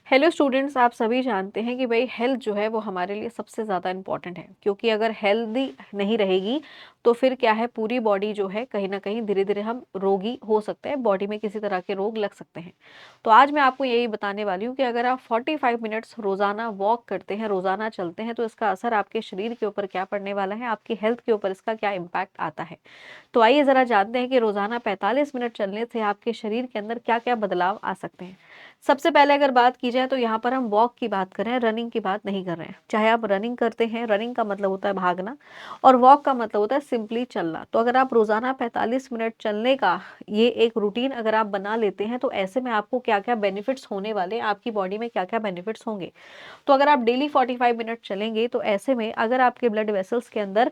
Hello students, आप सभी जानते हैं कि भाई हेल्थ जो है वो हमारे लिए सबसे ज़्यादा इम्पॉर्टेंट है, क्योंकि अगर हेल्दी नहीं रहेगी तो फिर क्या है, पूरी बॉडी जो है कहीं ना कहीं धीरे धीरे हम रोगी हो सकते हैं, बॉडी में किसी तरह के रोग लग सकते हैं। तो आज मैं आपको यही बताने वाली हूँ कि अगर आप 45 मिनट्स रोज़ाना वॉक करते हैं, रोज़ाना चलते हैं, तो इसका असर आपके शरीर के ऊपर क्या पड़ने वाला है, आपकी हेल्थ के ऊपर इसका क्या इम्पैक्ट आता है। तो आइए ज़रा जानते हैं कि रोज़ाना 45 मिनट चलने से आपके शरीर के अंदर क्या क्या बदलाव आ सकते हैं। सबसे पहले अगर बात की जाए तो यहाँ पर हम वॉक की बात कर रहे हैं, रनिंग की बात नहीं कर रहे हैं। चाहे आप रनिंग करते हैं, रनिंग का मतलब होता है भागना और वॉक का मतलब होता है सिंपली चलना। तो अगर आप रोज़ाना 45 मिनट चलने का ये एक रूटीन अगर आप बना लेते हैं, तो ऐसे में आपको क्या-क्या बेनिफिट्स होने वाले हैं, आपकी बॉडी में क्या-क्या बेनिफिट्स होंगे। तो अगर आप डेली 45 मिनट चलेंगे, तो ऐसे में अगर आपके ब्लड वेसल्स के अंदर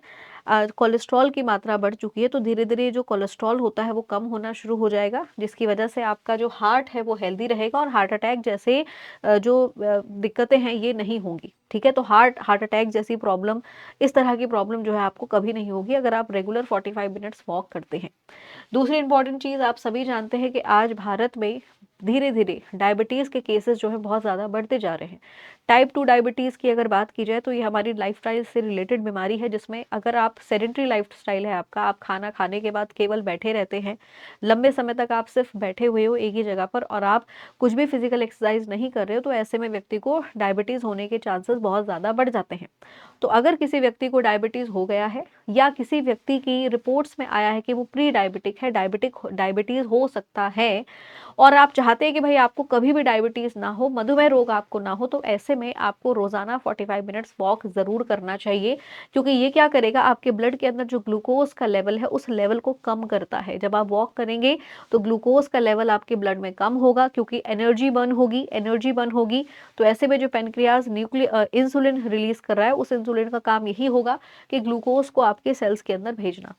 कोलेस्ट्रॉल की मात्रा बढ़ चुकी है, तो धीरे-धीरे जो कोलेस्ट्रॉल होता है वो कम होना शुरू हो जाएगा, जिसकी वजह से आपका जो हार्ट है वो हेल्दी रहेगा और हार्ट अटैक जैसे दिक्कतें हैं ये नहीं होंगी। ठीक है, तो हार्ट हार्ट अटैक जैसी प्रॉब्लम, इस तरह की प्रॉब्लम जो है आपको कभी नहीं होगी अगर आप रेगुलर 45 मिनट्स वॉक करते हैं। दूसरी इंपॉर्टेंट चीज़, आप सभी जानते हैं कि आज भारत में धीरे-धीरे डायबिटीज़ के केसेस जो है बहुत ज़्यादा बढ़ते जा रहे हैं। टाइप 2 डायबिटीज़ की अगर बात की जाए तो ये हमारी लाइफ़स्टाइल से रिलेटेड बीमारी है, जिसमें अगर आप सेडेंटरी लाइफ़स्टाइल है आपका, आप खाना खाने के बाद केवल बैठे रहते हैं, लंबे समय तक आप सिर्फ बैठे हुए हो एक ही जगह पर और आप कुछ भी फिज़िकल एक्सरसाइज़ नहीं कर रहे हो, तो ऐसे में व्यक्ति को डायबिटीज़ होने के चांसेस बहुत ज़्यादा बढ़ जाते हैं। तो अगर किसी व्यक्ति को डायबिटीज़ हो गया है या किसी व्यक्ति की रिपोर्ट्स में आया है कि वो प्री डायबिटिक है, डायबिटीज़ हो सकता है और आप चाहते हैं कि भाई आपको कभी भी डायबिटीज़ ना हो, मधुमेह रोग आपको ना हो, तो ऐसे में आपको रोज़ाना 45 मिनट्स वॉक ज़रूर करना चाहिए, क्योंकि ये क्या करेगा, आपके ब्लड के अंदर जो ग्लूकोज़ का लेवल है उस लेवल को कम करता है। जब आप वॉक करेंगे तो ग्लूकोज़ का लेवल आपके ब्लड में कम होगा, क्योंकि एनर्जी बर्न होगी। तो ऐसे में जो पैनक्रियाज़ इंसुलिन रिलीज़ कर रहा है, उस इंसुलिन का काम यही होगा कि ग्लूकोज़ को आपके सेल्स के अंदर भेजना।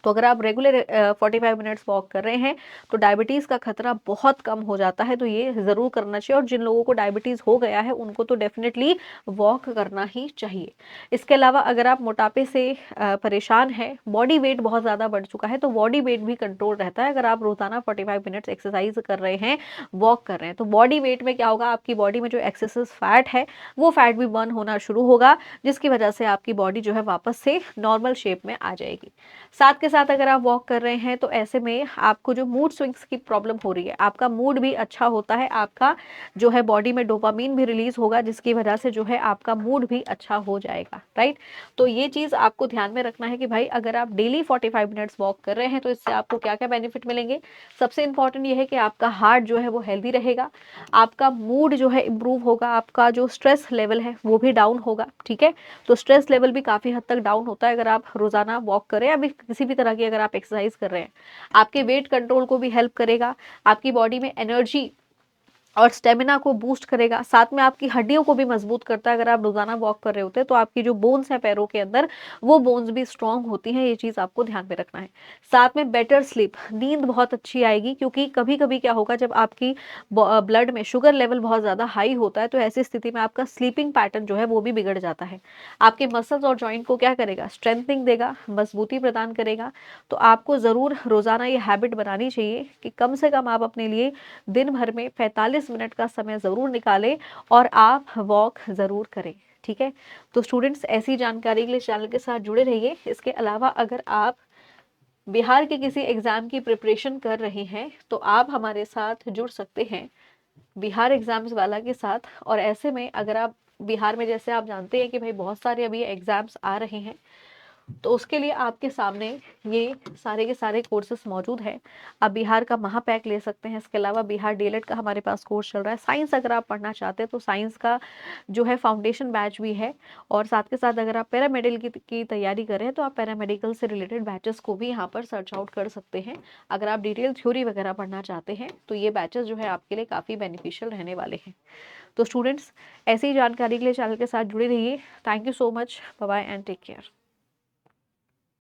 तो अगर आप रेगुलर 45 मिनट्स वॉक कर रहे हैं, तो डायबिटीज़ का खतरा बहुत कम हो जाता है। तो ये ज़रूर करना चाहिए और जिन लोगों को डायबिटीज़ हो गया है उनको तो डेफिनेटली वॉक करना ही चाहिए। इसके अलावा अगर आप मोटापे से परेशान हैं, बॉडी वेट बहुत ज़्यादा बढ़ चुका है, तो बॉडी वेट भी कंट्रोल रहता है अगर आप रोज़ाना 45 मिनट्स एक्सरसाइज कर रहे हैं, वॉक कर रहे हैं। तो बॉडी वेट में क्या होगा, आपकी बॉडी में जो एक्सेसिव फैट है वो फैट भी बर्न होना शुरू होगा, जिसकी वजह से आपकी बॉडी जो है वापस से नॉर्मल शेप में आ जाएगी। साथ के साथ अगर आप वॉक कर रहे हैं, तो ऐसे में आपको जो मूड स्विंग्स की प्रॉब्लम हो रही है, आपका मूड भी अच्छा होता है, आपका जो है बॉडी में डोपामीन भी रिलीज होगा, जिसकी वजह से जो है आपका मूड भी अच्छा हो जाएगा, राइट। तो ये चीज़ आपको ध्यान में रखना है कि भाई अगर आप डेली 45 मिनट्स वॉक कर रहे हैं, तो इससे आपको क्या क्या बेनिफिट मिलेंगे। सबसे इंपॉर्टेंट ये है कि आपका हार्ट जो है वो हेल्दी रहेगा, आपका मूड जो है इम्प्रूव होगा, आपका जो स्ट्रेस लेवल है वो भी डाउन होगा। ठीक है, तो स्ट्रेस लेवल भी काफ़ी हद तक डाउन होता है अगर आप रोज़ाना वॉक करें या भी किसी भी तरह की अगर आप एक्सरसाइज कर रहे हैं। आपके वेट कंट्रोल को भी हेल्प करेगा, आपकी बॉडी में एनर्जी और स्टेमिना को बूस्ट करेगा, साथ में आपकी हड्डियों को भी मजबूत करता है। अगर आप रोजाना वॉक कर रहे होते हैं, तो आपकी जो बोन्स हैं पैरों के अंदर, वो बोन्स भी स्ट्रांग होती हैं। ये चीज़ आपको ध्यान में रखना है। साथ में बेटर स्लीप, नींद बहुत अच्छी आएगी, क्योंकि कभी कभी क्या होगा, जब आपकी ब्लड में शुगर लेवल बहुत ज़्यादा हाई होता है, तो ऐसी स्थिति में आपका स्लीपिंग पैटर्न जो है वो भी बिगड़ जाता है। आपके मसल्स और जॉइंट को क्या करेगा, स्ट्रेंथनिंग देगा, मजबूती प्रदान करेगा। तो आपको ज़रूर रोज़ाना ये हैबिट बनानी चाहिए कि कम से कम आप अपने लिए दिन भर में 45 मिनट का समय ज़रूर निकालें और आप वॉक ज़रूर करें। ठीक है, तो स्टूडेंट्स ऐसी जानकारी के लिए चैनल के साथ जुड़े रहिए। इसके अलावा अगर आप बिहार के किसी एग्ज़ाम की प्रिपरेशन कर रहे हैं, तो आप हमारे साथ जुड़ सकते हैं बिहार एग्ज़ाम्स वाला के साथ। और ऐसे में अगर आप बिहार में, जैसे आप जानते हैं कि भाई बहुत सारे अभी एग्ज़ाम्स आ रहे हैं, तो उसके लिए आपके सामने ये सारे के सारे कोर्सेस मौजूद हैं। आप बिहार का महापैक ले सकते हैं। इसके अलावा बिहार डीएलएड का हमारे पास कोर्स चल रहा है। साइंस अगर आप पढ़ना चाहते हैं, तो साइंस का जो है फाउंडेशन बैच भी है। और साथ के साथ अगर आप पैरामेडिकल की तैयारी कर रहे हैं, तो आप पैरामेडिकल से रिलेटेड बैचेस को भी यहाँ पर सर्च आउट कर सकते हैं। अगर आप डिटेल थ्योरी वगैरह पढ़ना चाहते हैं, तो ये बैचेस जो है आपके लिए काफ़ी बेनिफिशियल रहने वाले हैं। तो स्टूडेंट्स ऐसी ही जानकारी के लिए चैनल के साथ जुड़े रहिए। Thank you so much. Bye bye and take care.